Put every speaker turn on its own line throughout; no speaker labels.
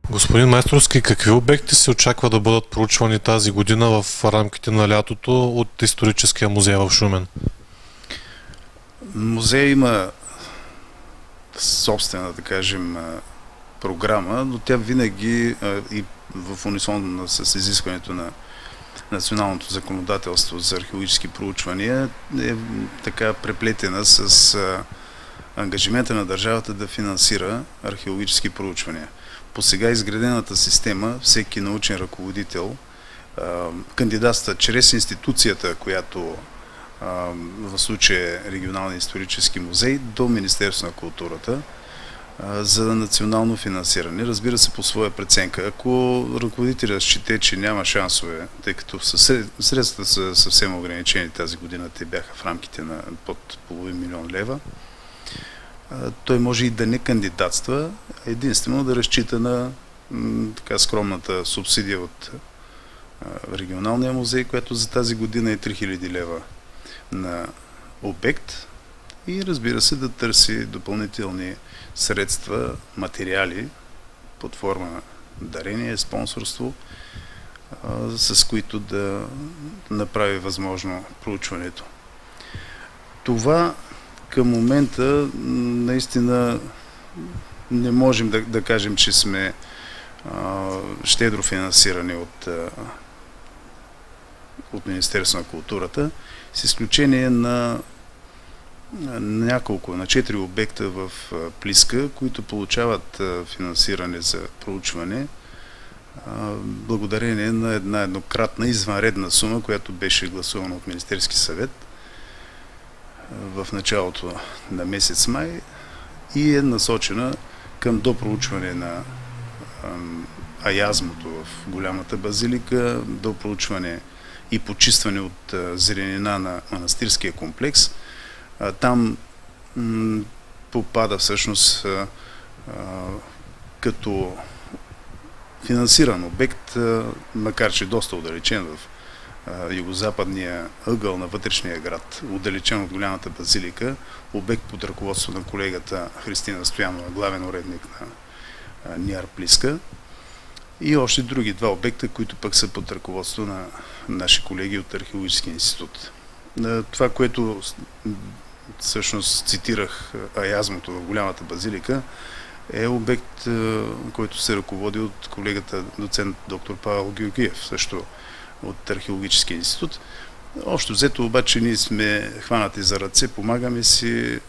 Господин Майстровски, какви обекти се очаква да бъдат проучвани тази година в рамките на лятото от историческия музей в Шумен?
Музей има собствена, да кажем, програма, но тя винаги и в унисон с изискването на националното законодателство за археологически проучвания е така преплетена с ангажимента на държавата да финансира археологически проучвания. По сега изградената система, всеки научен ръководител кандидатства чрез институцията, която в случая Регионалния исторически музей, до Министерството на културата за национално финансиране. Разбира се, по своя преценка. Ако ръководителят счете, че няма шансове, тъй като средствата са съвсем ограничени тази година, те бяха в рамките на под половин милион лева, той може и да не кандидатства, единствено да разчита на така скромната субсидия от Регионалния музей, която за тази година е 3000 лева на обект, и разбира се да търси допълнителни средства, материали под форма дарение, спонсорство, с които да направи възможно проучването. Това към момента наистина не можем да кажем, че сме щедро финансирани от Министерството на културата, с изключение на няколко, на 4 обекта в Плиска, които получават финансиране за проучване благодарение на една еднократна извънредна сума, която беше гласувана от Министерски съвет в началото на месец май и е насочена към допроучване на аязмото в голямата базилика, допроучване и почистване от зеленина на манастирския комплекс. Там попада всъщност като финансиран обект, макар че доста отдалечен в югозападния ъгъл на вътрешния град, отдалечен от голямата базилика, обект под ръководство на колегата Христина Стоянова, главен уредник на НИАР Плиска, и още други 2 обекта, които пък са под ръководство на наши колеги от Археологическия институт. Това, което всъщност цитирах, аязмото в голямата базилика, е обект, който се ръководи от колегата доцент доктор Павел Георгиев, също от Археологическия институт. Общо взето обаче ние сме хванати за ръце, помагаме си,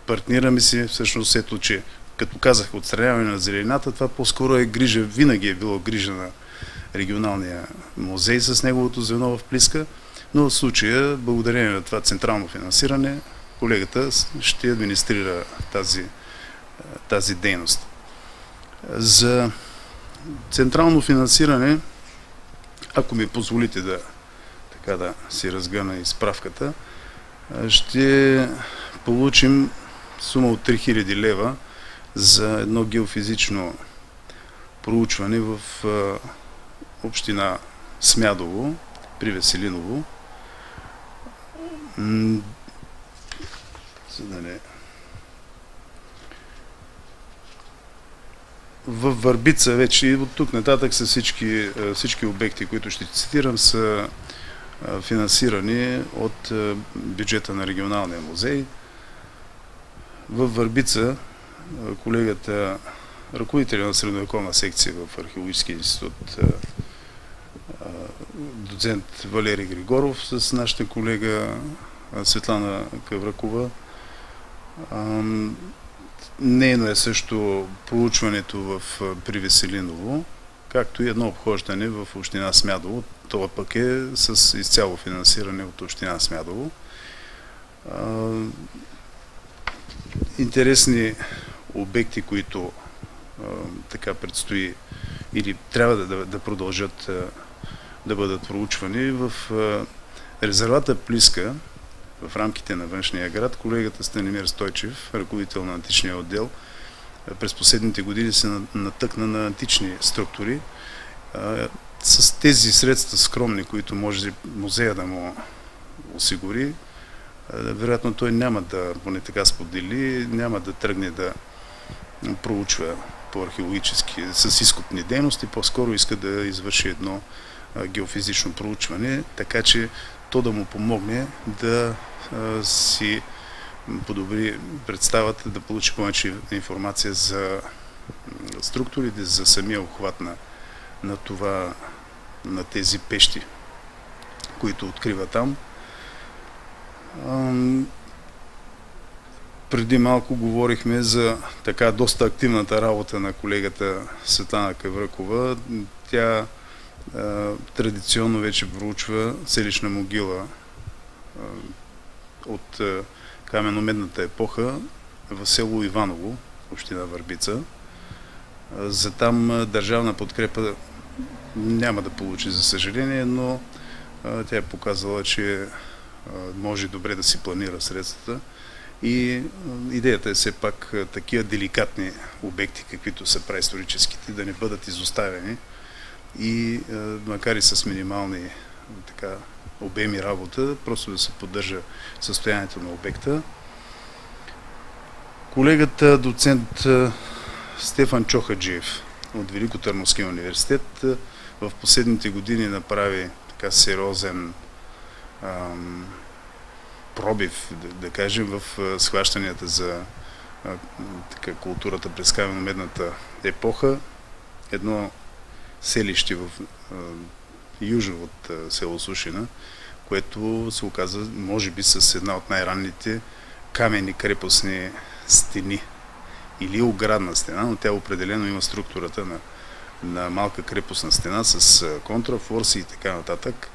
партнираме си. Всъщност ето, че като казах отстраняване на зеленината, това по-скоро е грижа, винаги е било грижа на Регионалния музей с неговото звено в Плиска, но в случая, благодарение на това централно финансиране, колегата ще администрира тази дейност. За централно финансиране, ако ми позволите да си разгъна и справката, ще получим сума от 3000 лева за едно геофизично проучване в община Смядово при Веселиново. В Върбица вече и от тук нататък са всички обекти, които ще цитирам, са финансирани от бюджета на Регионалния музей. В Върбица колегата, ръководителя на средновековна секция в Археологическия институт, доцент Валерий Григоров, с нашата колега Светлана Кавракова. Нейно е също проучването при Веселиново, както и едно обхождане в община Смядово. Това пък е с изцяло финансиране от община Смядово. Интересни обекти, които така предстои или трябва да продължат да бъдат проучвани в резервата Плиска, в рамките на външния град. Колегата Станимир Стойчев, ръководител на античния отдел, през последните години се натъкна на антични структури. С тези средства скромни, които може музея да му осигури, вероятно той няма да, поне така сподели, няма да тръгне да проучва по археологически, с изкопни дейности, по-скоро иска да извърши едно геофизично проучване, така че то да му помогне да си подобри представата, да получи повече информация за структурите, за самия обхват на тези пещи, които открива там. Преди малко говорихме за така доста активната работа на колегата Светлана Кавръкова. Тя традиционно вече проучва селищна могила от каменомедната епоха в село Иваново, община Върбица. За там държавна подкрепа няма да получи, за съжаление, но тя е показала, че може добре да си планира средствата. И идеята е все пак такива деликатни обекти, каквито са праисторическите, да не бъдат изоставени и макар и с минимални обеми работа, просто да се поддържа състоянието на обекта. Колегата доцент Стефан Чохаджиев от Великотърновския университет в последните години направи така сериозен пробив, да кажем, в схващанията за културата през каменомедната епоха. Едно селище в южно от село Сушина, което се оказа, може би, с една от най-ранните каменни крепостни стени или оградна стена, но тя определено има структурата на малка крепостна стена с контрафорси и така нататък.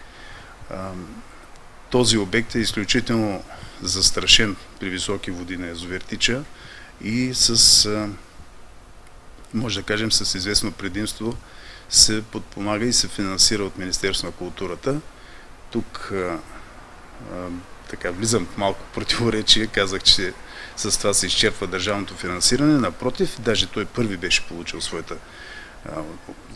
Този обект е изключително застрашен при високи води на язовир Тича и може да кажем, с известно предимство се подпомага и се финансира от Министерството на културата. Тук влизам в малко противоречие. Казах, че с това се изчерпва държавното финансиране. Напротив, даже той първи беше получил своята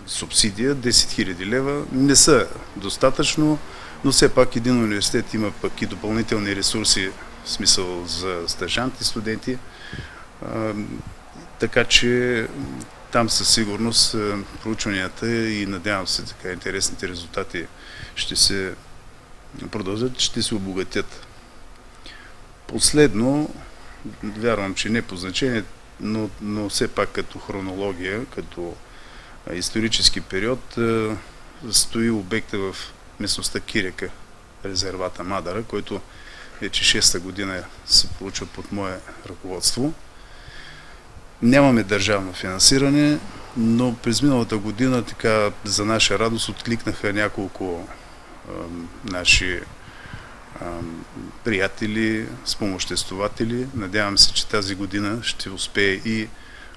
субсидия. 10 000 лева не са достатъчно, но все пак един университет има пък и допълнителни ресурси, в смисъл за стажанти, студенти. Така че там със сигурност проучванията и надявам се така интересните резултати ще се продължат, ще се обогатят. Последно, вярвам, че не по значение, но все пак като хронология, като исторически период, стои обекта в местността Кирека, резервата Мадара, който вече 6-та година се получва под мое ръководство. Нямаме държавно финансиране, но през миналата година така за наша радост откликнаха няколко наши приятели, спомоществователи. Надявам се, че тази година ще успее и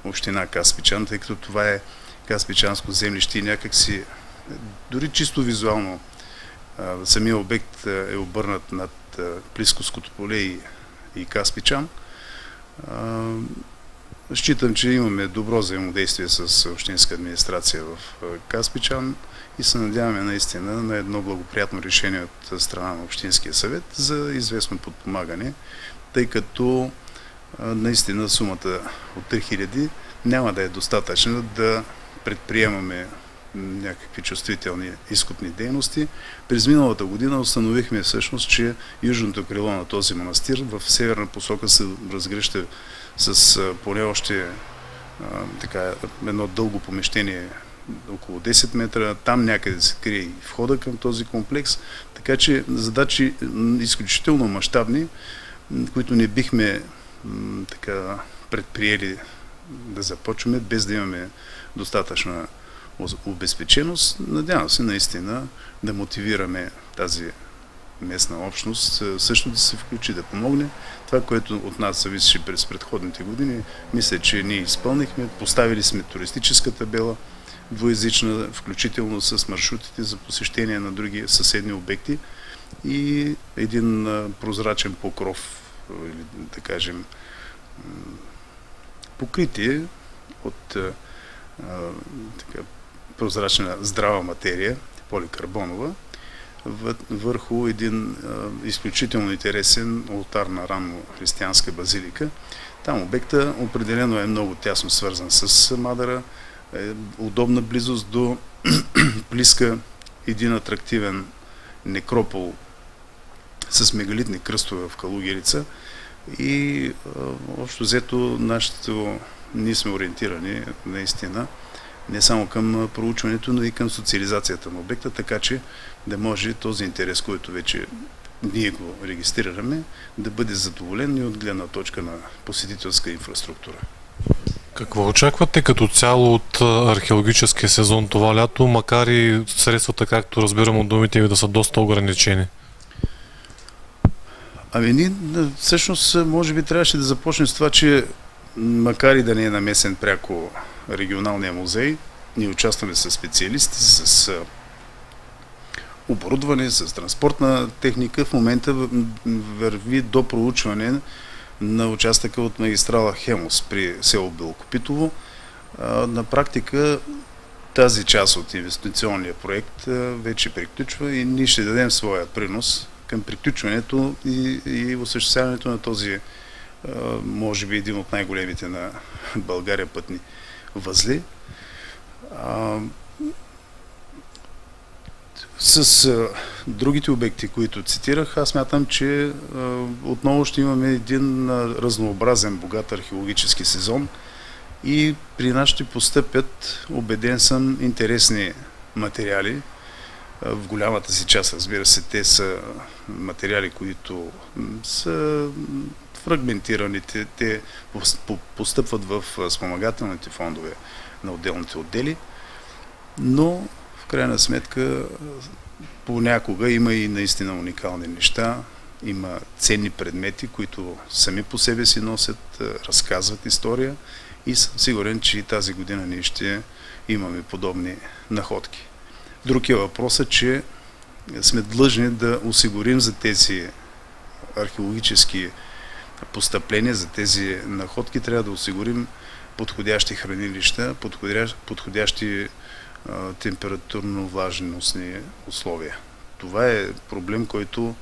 община Каспичан, тъй като това е Каспичанско землище и някакси, дори чисто визуално, самия обект е обърнат над Плисковското поле и Каспичан. Считам, че имаме добро взаимодействие с общинска администрация в Каспичан и се надяваме наистина на едно благоприятно решение от страна на Общинския съвет за известно подпомагане, тъй като наистина сумата от 3000 няма да е достатъчна да предприемаме някакви чувствителни изкопни дейности. През миналата година установихме всъщност, че южното крило на този манастир в северна посока се разгръща с поне още едно дълго помещение около 10 метра. Там някъде се крие и входа към този комплекс. Така че задачи изключително мащабни, които не бихме предприели да започваме, без да имаме достатъчна обезпеченост. Надявам се наистина да мотивираме тази местна общност също да се включи, да помогне. Това, което от нас зависеше през предходните години, мисля, че ние изпълнихме. Поставили сме туристическа табела, двуезична, включително с маршрутите за посещение на други съседни обекти и един прозрачен покров, или да кажем покритие от прозрачна здрава материя, поликарбонова, върху един изключително интересен олтар на ранно християнска базилика. Там обекта определено е много тясно свързан с Мадара, удобна близост до Плиска, един атрактивен некропол с мегалитни кръстове в Калугерица и общо взето ние сме ориентирани наистина не само към проучването, но и към социализацията на обекта, така че да може този интерес, който вече ние го регистрираме, да бъде задоволен и от гледна точка на посетителска инфраструктура.
Какво очаквате като цяло от археологическия сезон това лято, макар и средствата, както разбирам от думите ви, да са доста ограничени?
Ние всъщност може би трябваше да започнем с това, че макар и да не е намесен пряко регионалния музей, ние участваме с специалисти, с оборудване, с транспортна техника. В момента върви до проучване на участъка от магистрала Хемус при село Белокопитово. На практика тази част от инвестиционния проект вече приключва и ние ще дадем своя принос към приключването и осъществяването на този, може би, един от най-големите на България пътни възли. С другите обекти, които цитирах, аз смятам, че отново ще имаме един разнообразен, богат археологически сезон и при нас ще постъпят, убеден съм, интересни материали. В голямата си част, разбира се, те са материали, които са фрагментирани, те постъпват в спомагателните фондове на отделните отдели, но в крайна сметка понякога има и наистина уникални неща, има ценни предмети, които сами по себе си носят, разказват история и съм сигурен, че и тази година ние ще имаме подобни находки. Друг е въпросът, че сме длъжни да осигурим за тези археологически постъпления, за тези находки, трябва да осигурим подходящи хранилища, подходящи температурно-влажностни условия. Това е проблем, който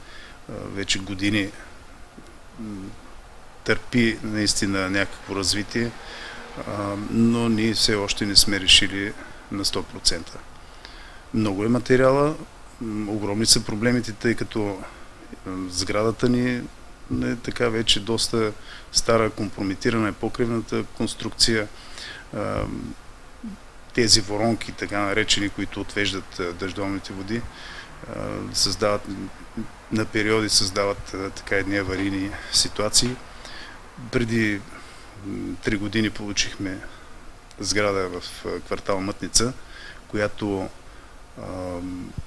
вече години търпи наистина някакво развитие, но ние все още не сме решили на 100%. Много е материала, огромни са проблемите, тъй като сградата ни е така вече доста стара, компрометирана е покривната конструкция. Тези воронки, така наречени, които отвеждат дъждовните води, на периоди създават така едни аварийни ситуации. Преди 3 години получихме сграда в квартал Мътница, която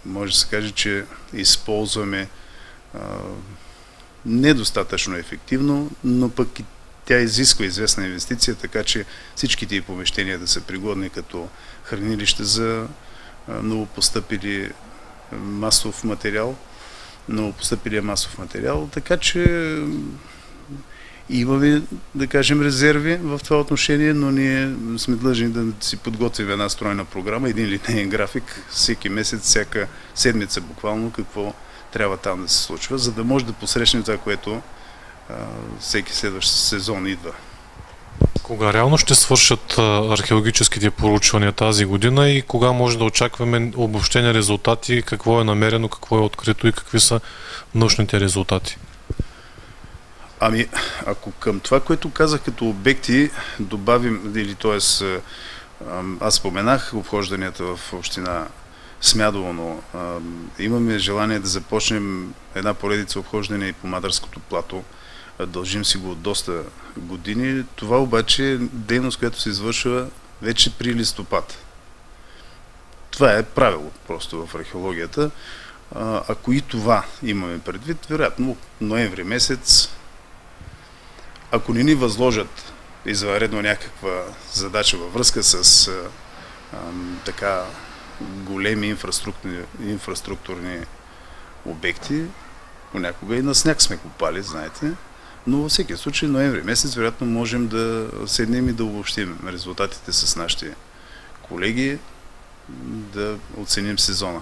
може да се каже, че използваме недостатъчно ефективно, но пък и тя изисква известна инвестиция, така че всички тия помещения да са пригодни като хранилище за новопостъпилия масов материал, така че имаме, да кажем, резерви в това отношение, но ние сме длъжни да си подготвим една стройна програма, един линейен график, всеки месец, всяка седмица буквално, какво трябва там да се случва, за да може да посрещнем това, което всеки следващ сезон идва.
Кога реално ще свършат археологическите проучвания тази година и кога може да очакваме обобщени резултати, какво е намерено, какво е открито и какви са научните резултати?
Ако към това, което казах като обекти, добавим, или т.е. аз споменах обхожданията в община Смядово, но имаме желание да започнем една поредица обхождания и по Мадарското плато. Дължим си го от доста години. Това обаче е дейност, която се извършва вече при листопад. Това е правило просто в археологията. Ако и това имаме предвид, вероятно ноември месец, ако не ни възложат извънредно някаква задача във връзка с така големи инфраструктурни обекти, понякога и на сняг сме копали, знаете, но във всеки случай ноември месец вероятно можем да седнем и да обобщим резултатите с нашите колеги, да оценим сезона.